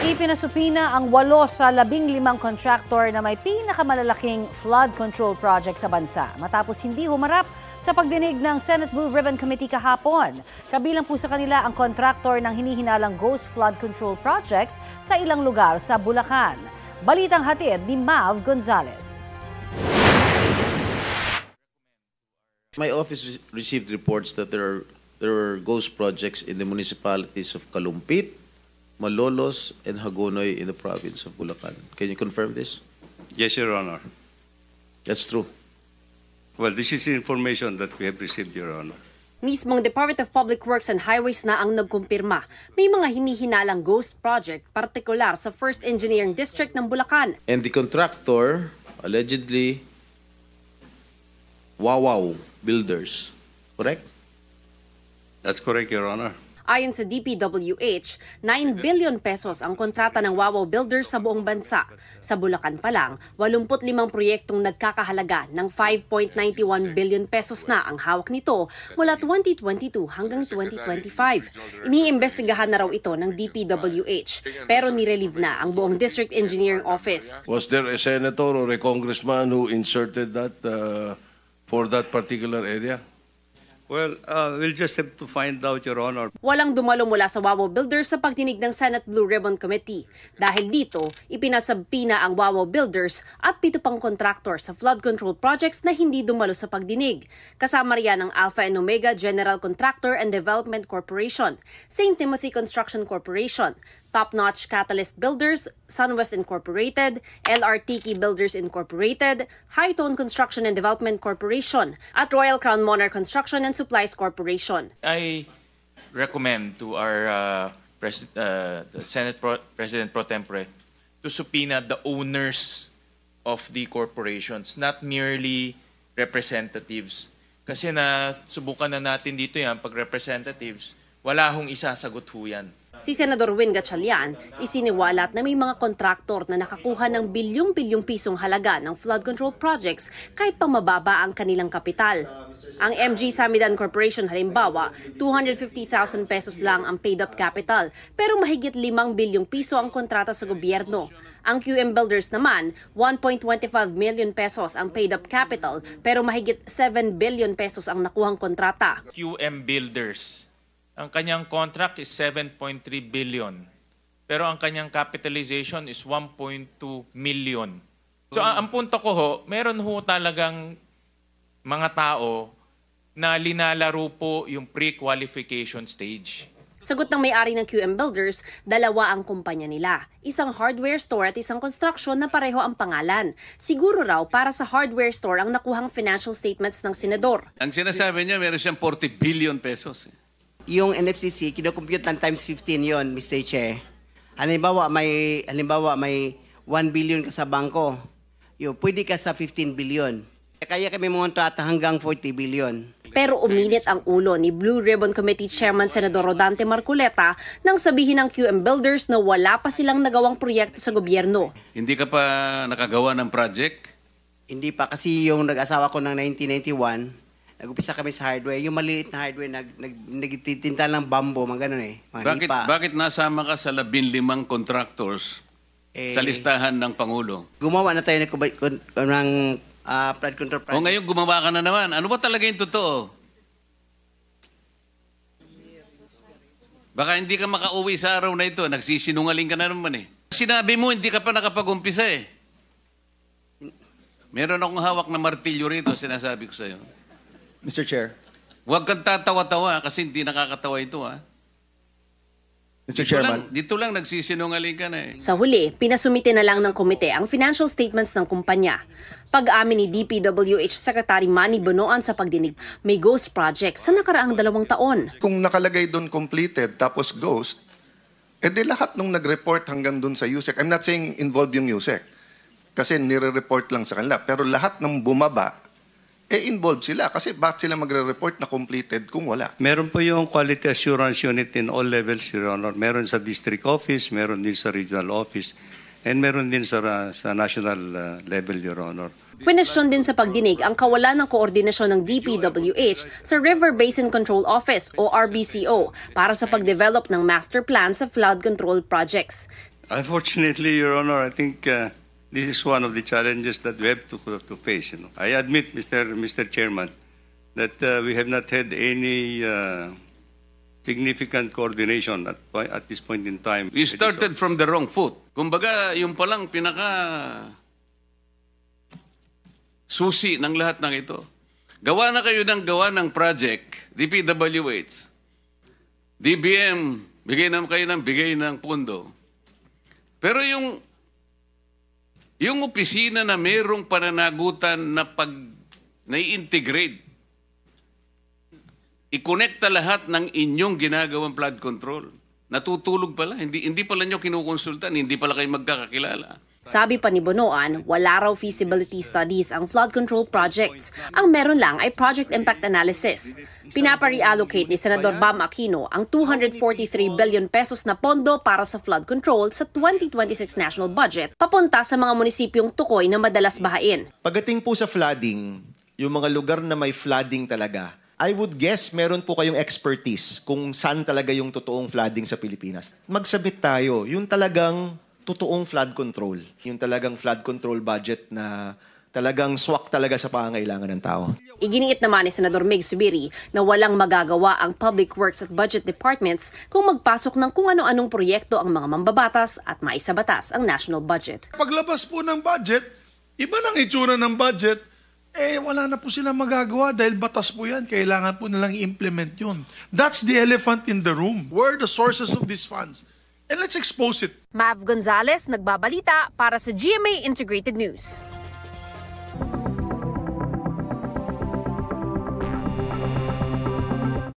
Ipinasupina ang 8 sa 15 contractor na may pinakamalalaking flood control project sa bansa matapos hindi humarap sa pagdinig ng Senate Blue Ribbon Committee kahapon. Kabilang po sa kanila ang contractor ng hinihinalang ghost flood control projects sa ilang lugar sa Bulacan. Balitang hatid ni Mav Gonzalez. My office received reports that there are ghost projects in the municipalities of Kalumpit, Malolos, and Hagonoy in the province of Bulacan. Can you confirm this? Yes, Your Honor. That's true. Well, this is information that we have received, Your Honor. Mismong Department of Public Works and Highways na ang nagkumpirma. May mga hinihinalang ghost project, partikular sa 1st Engineering District ng Bulacan. And the contractor, allegedly, Wawaw Builders. Correct? That's correct, Your Honor. Ayon sa DPWH, 9 billion pesos ang kontrata ng Wawaw Builders sa buong bansa. Sa Bulacan pa lang, 85 proyektong nagkakahalaga ng 5.91 billion pesos na ang hawak nito mula 2022 hanggang 2025. Iniimbestigahan na raw ito ng DPWH, pero nirelieve na ang buong District Engineering Office. Was there a senator or a congressman who inserted that for that particular area? Well, we'll just have to find out, Your Honor. Walang dumalo mula sa Wawaw Builders sa pagdinig ng Senate Blue Ribbon Committee. Dahil dito, ipinasabpina ang Wawaw Builders at 7 pang contractor sa flood control projects na hindi dumalo sa pagdinig. Kasama riyan ang Alpha and Omega General Contractor and Development Corporation, St. Timothy Construction Corporation, Top Notch Catalyst Builders, Sunwest Incorporated, LRTK Builders Incorporated, High Tone Construction and Development Corporation, at Royal Crown Monarch Construction and Supplies Corporation. I recommend to our the Senate President Pro Tempore to subpoena the owners of the corporations, not merely representatives. Kasi subukan na natin dito yan, pag representatives, wala hong isasagot ho yan. Si Senador Win Gatchalian, isiniwalat na may mga kontraktor na nakakuha ng bilyong-bilyong pisong halaga ng flood control projects kahit pang mababa ang kanilang kapital. Ang MG Samidan Corporation halimbawa, 250,000 pesos lang ang paid-up capital, pero mahigit 5 bilyong piso ang kontrata sa gobyerno. Ang QM Builders naman, 1.25 million pesos ang paid-up capital, pero mahigit 7 billion pesos ang nakuhang kontrata. QM Builders, ang kanyang contract is 7.3 billion. Pero ang kanyang capitalization is 1.2 million. So ang punto ko ho, meron ho talagang mga tao na linalaro po yung pre-qualification stage. Sagot ng may-ari ng QM Builders, 2 ang kumpanya nila. Isang hardware store at isang construction na pareho ang pangalan. Siguro raw para sa hardware store ang nakuhang financial statements ng senador. Ang sinasabi niya, meron siyang 40 billion pesos. Yung NFCC, kinocompute ng times 15 yon, Mr. Chair. Halimbawa may 1 billion ka sa bangko. Pwede ka sa 15 billion. Kaya kami montrata hanggang 40 billion. Pero uminit ang ulo ni Blue Ribbon Committee Chairman Senador Rodante Marcoleta nang sabihin ng QM Builders na wala pa silang nagawang proyekto sa gobyerno. Hindi ka pa nakagawa ng project? Hindi pa, kasi yung nag-asawa ko ng 1991, nag-upisa kami sa hardware. Yung maliit na hardware, nagtitinta ng bambo, mga ganun eh. Bakit nasama ka sa 15 contractors sa listahan ng Pangulo? Gumawa na tayo ng flood control projects. O ngayon gumawa ka na naman. Ano ba talaga yung totoo? Baka hindi ka makauwi sa araw na ito. Nagsisinungaling ka na naman eh. Sinabi mo, hindi ka pa nakapag-umpisa eh. Meron akong hawak na martilyo rito, sinasabi ko sa'yo. Mr. Chair. Huwag kang tatawa-tawa kasi hindi nakakatawa ito, ha? Mr. Chairman. Dito lang nagsisinungaling ka na eh. Sa huli, pinasumite na lang ng komite ang financial statements ng kumpanya. Pag-amin ni DPWH Secretary Manny Bonoan sa pagdinig, may ghost project sa nakaraang 2 taon. Kung nakalagay doon completed tapos ghost, edi lahat nung nag-report hanggang doon sa USEC, I'm not saying involved yung USEC, kasi nire-report lang sa kanila, pero lahat ng bumaba, involved sila kasi bakit sila magre-report na completed kung wala? Meron po yung Quality Assurance Unit in all levels, Your Honor. Meron sa District Office, meron din sa Regional Office, and meron din sa national level, Your Honor. Kwenestyon din sa pagdinig ang kawalan ng koordinasyon ng DPWH sa River Basin Control Office o RBCO para sa pagdevelop ng master plan sa flood control projects. Unfortunately, Your Honor, I think this is one of the challenges that we have to face. You know, I admit, Mr. Chairman, that we have not had any significant coordination at this point in time. We started from the wrong foot. Kumbaga, yung palang pinaka susi ng lahat ng ito. Gawa na kayo ng project, DPWH. DBM, bigay ng pondo. Pero yung opisina na mayroong pananagutan na na-integrate, i-connecta lahat ng inyong ginagawang flood control. Natutulog pala, hindi pala nyo kinukonsultan, hindi pala kayo magkakakilala. Sabi pa ni Bonoan, wala raw feasibility studies ang flood control projects. Ang meron lang ay project impact analysis. Pinapa-reallocate ni Senador Bam Aquino ang 243 billion pesos na pondo para sa flood control sa 2026 national budget papunta sa mga munisipyong tukoy na madalas bahain. Pagdating po sa flooding, yung mga lugar na may flooding talaga, I would guess meron po kayong expertise kung saan talaga yung totoong flooding sa Pilipinas. Magsabit tayo, yung talagang totoong flood control. Yung talagang flood control budget na talagang swak talaga sa pangangailangan ng tao. Iginiit naman ni Senador Mig Zubiri na walang magagawa ang Public Works at Budget Departments kung magpasok ng kung ano-anong proyekto ang mga mambabatas at maisabatas ang national budget. Paglabas po ng budget, iba nang itsura ng budget, wala na po silang magagawa dahil batas po yan. Kailangan po nilang i-implement yun. That's the elephant in the room. Where are the sources of these funds? And let's expose it. Mav Gonzalez, nagbabalita para sa GMA Integrated News.